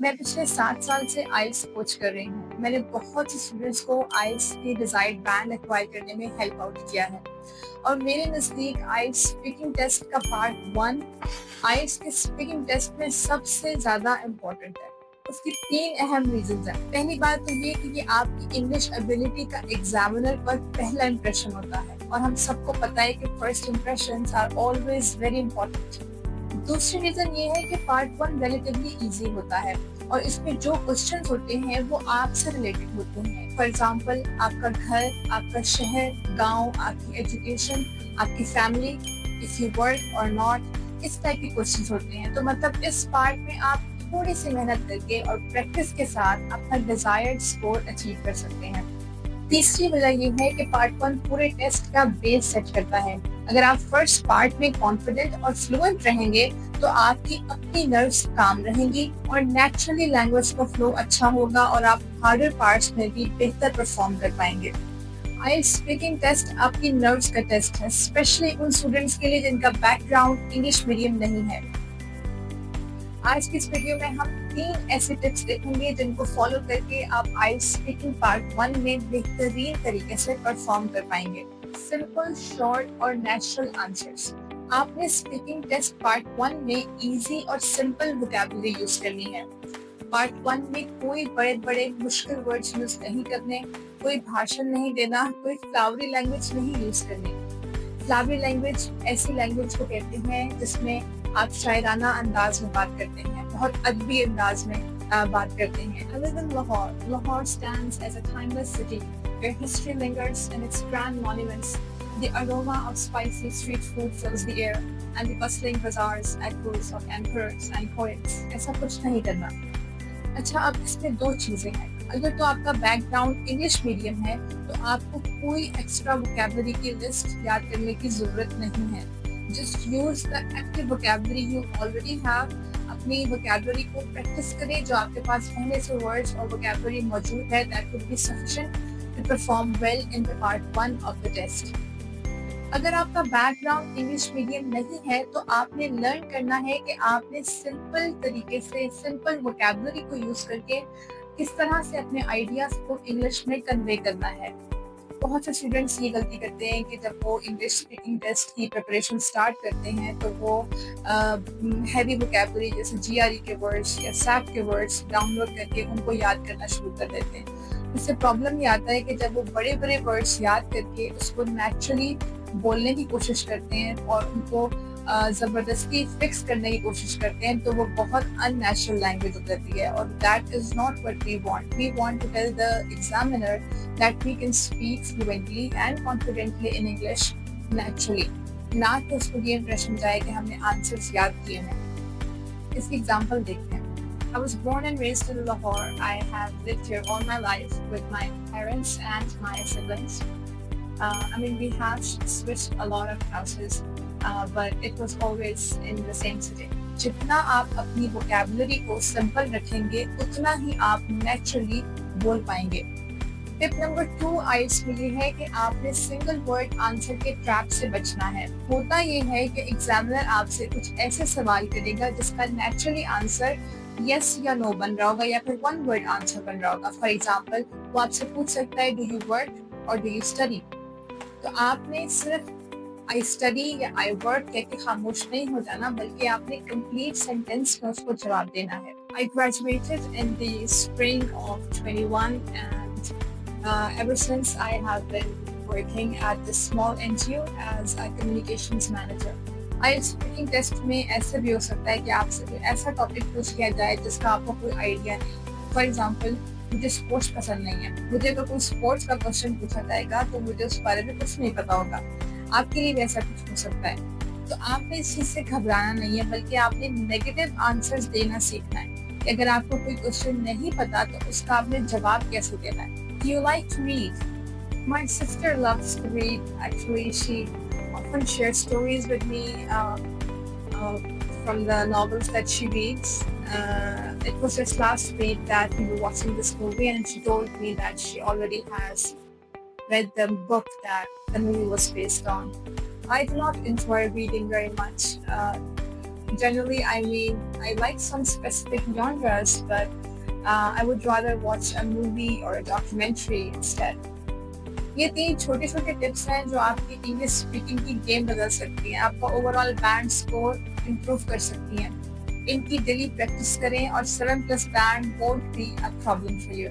मैं पिछले 7 साल से आइल्स कोच कर रही हूँ। मैंने बहुत से स्टूडेंट्स को आइल्स के डिजायर्ड बैंड एक्वायर करने में हेल्प आउट किया है और मेरे नज़दीक आइल्स स्पीकिंग टेस्ट का पार्ट 1 आइल्स के स्पीकिंग टेस्ट में सबसे ज़्यादा इम्पोर्टेंट है। उसकी 3 अहम रीजंस हैं। पहली बात तो ये कि आपकी इंग्लिश एबिलिटी का एग्जामिनर पर पहला इंप्रेशन होता है और हम सबको पता है कि first impressions are always very important. दूसरी रीजन ये है कि पार्ट 1 रिलेटिवली इजी होता है और इसमें जो क्वेश्चन होते हैं वो आपसे रिलेटेड होते हैं। फॉर एग्जाम्पल, आपका घर, आपका शहर, गांव, आपकी एजुकेशन, आपकी फैमिली, इफ यू वर्क और नॉट, इस टाइप के क्वेश्चन होते हैं। तो मतलब इस पार्ट में आप थोड़ी सी मेहनत करके और प्रैक्टिस के साथ अपना डिजायर्ड स्कोर अचीव कर सकते हैं। तीसरी वजह ये है कि पार्ट 1 पूरे टेस्ट का बेस सेट करता है। अगर आप फर्स्ट पार्ट में कॉन्फिडेंट और फ्लुएंट रहेंगे तो आपकी अपनी नर्व्स काम रहेंगी और नेचुरली लैंग्वेज का फ्लो अच्छा होगा और आप हार्डर पार्ट्स में भी बेहतर परफॉर्म कर पाएंगे। आइल्स स्पीकिंग टेस्ट आपकी नर्व्स का टेस्ट है, स्पेशली उन स्टूडेंट्स के लिए जिनका बैकग्राउंड इंग्लिश मीडियम नहीं है। आज की इस वीडियो में हम 3 ऐसे टिप्स देखेंगे जिनको फॉलो करके आप आइल्स स्पीकिंग पार्ट 1 में बेहतरीन तरीके से परफॉर्म कर पाएंगे। सिंपल, शॉर्ट और नेचुरल आंसर्स। आपने स्पीकिंग टेस्ट पार्ट 1 में इजी और सिंपल वोकैबुलरी यूज करनी है। पार्ट 1 में कोई बड़े बड़े मुश्किल वर्ड्स यूज नहीं करने, कोई भाषण नहीं देना, कोई फ्लावरी लैंग्वेज नहीं यूज करनी। फ्लावरी लैंग्वेज ऐसी लैंग्वेज को कहते हैं जिसमें आप शायराना अंदाज में बात करते हैं, बहुत अदबी अंदाज में बात करते हैं। I live in Lahore. Lahore stands as a timeless city where history lingers in its grand monuments. The aroma of spicy street food fills the air, and the bustling bazaars echoes of emperors and poets. ऐसा कुछ नहीं करना। अच्छा, अब इसमें 2 चीजें हैं। अगर तो आपका बैकग्राउंड इंग्लिश मीडियम है तो आपको कोई एक्स्ट्रा वोकैबुलरी की लिस्ट याद करने की जरूरत नहीं है। Just use the active vocabulary you already have. अपनी वोकैबुलरी को प्रैक्टिस करें, जो आपके पास पहले से वर्ड्स और वोकैबुलरी मौजूद है। That would be sufficient to perform well in the part 1 of the test. अगर आपका बैकग्राउंड इंग्लिश मीडियम नहीं है तो आपने लर्न करना है कि आपने सिंपल तरीके से, सिंपल वोकैबुलरी को यूज करके किस तरह से अपने आइडियाज को इंग्लिश में कन्वे करना है। बहुत से स्टूडेंट्स ये गलती करते हैं कि जब वो इंग्लिश स्पीकिंग टेस्ट की प्रिपरेशन स्टार्ट करते हैं तो वो हैवी वोकैबुलरी जैसे जीआरई के वर्ड्स या सैप के वर्ड्स डाउनलोड करके उनको याद करना शुरू कर देते हैं। इससे प्रॉब्लम ये आता है कि जब वो बड़े बड़े वर्ड्स याद करके उसको नेचुरली बोलने की कोशिश करते हैं और उनको जबरदस्ती फिक्स करने की कोशिश करते हैं तो वो बहुत अननेचुरल लैंग्वेज हो जाती है और that is not what we want. We want to tell the examiner that we can speak fluently and confidently in English naturally, ना कि उसको ये इंप्रेशन जाए कि हमने आंसर्स याद किए हैं। इसकी एग्जांपल देखते हैं। I was born and raised in Lahore. I have lived here all my life with my parents and my siblings. We have switched a lot of houses, but it was always in the same city. जितना आप अपनी vocabulary को simple रखेंगे उतना ही आप naturally बोल पाएंगे। Tip number 2 आइल्स में ये है कि आपने सिंगल वर्ड आंसर के ट्रैप से बचना है। होता ये है कि एग्जामिनर आपसे कुछ ऐसे सवाल करेगा जिसका नेचुरली आंसर यस या नो बन रहा होगा या फिर 1 वर्ड आंसर बन रहा होगा। फॉर एग्जाम्पल, वो आपसे पूछ सकता है डू यू वर्क और डू यू स्टडी। तो आपने सिर्फ आई स्टडी या आई वर्क कह के खामोश नहीं हो जाना, बल्कि आपने कंप्लीट सेंटेंस में उसको जवाब देना है। I graduated in the spring of 21 and ever since I have been working at this small NGO as a communications manager. IELTS speaking test में ऐसे भी हो सकता है कि आपसे कोई ऐसा टॉपिक पूछ लिया जाए जिसका आपको कोई आइडिया नहीं। फॉर एग्जाम्पल, मुझे स्पोर्ट्स पसंद नहीं है, मुझे अगर कोई स्पोर्ट्स का क्वेश्चन पूछा जाएगा तो मुझे उस बारे में कुछ नहीं पता होगा। आपके लिए भी ऐसा कुछ हो सकता है। तो आपने इस चीज से घबराना नहीं है, बल्कि आपने नेगेटिव आंसर्स देना सीखना है कि अगर आपको कोई क्वेश्चन नहीं पता तो उसका आपने जवाब कैसे देना है। Do you like to read? My sister loves to read. Actually, she often shares stories with me from the novels that she reads. It was just last week that we were watching this movie and she told me that she already has read the book that the movie was based on. I do not enjoy reading very much. generally, I mean, I like some specific genres, but I would rather watch a movie or a documentary instead. ये 3 छोटे-छोटे tips हैं जो आपकी English speaking की game बदल सकती हैं, आपका ओवरऑल बैंड स्कोर इम्प्रूव कर सकती हैं। इनकी डेली प्रैक्टिस करें और 7+ band won't be a problem for you.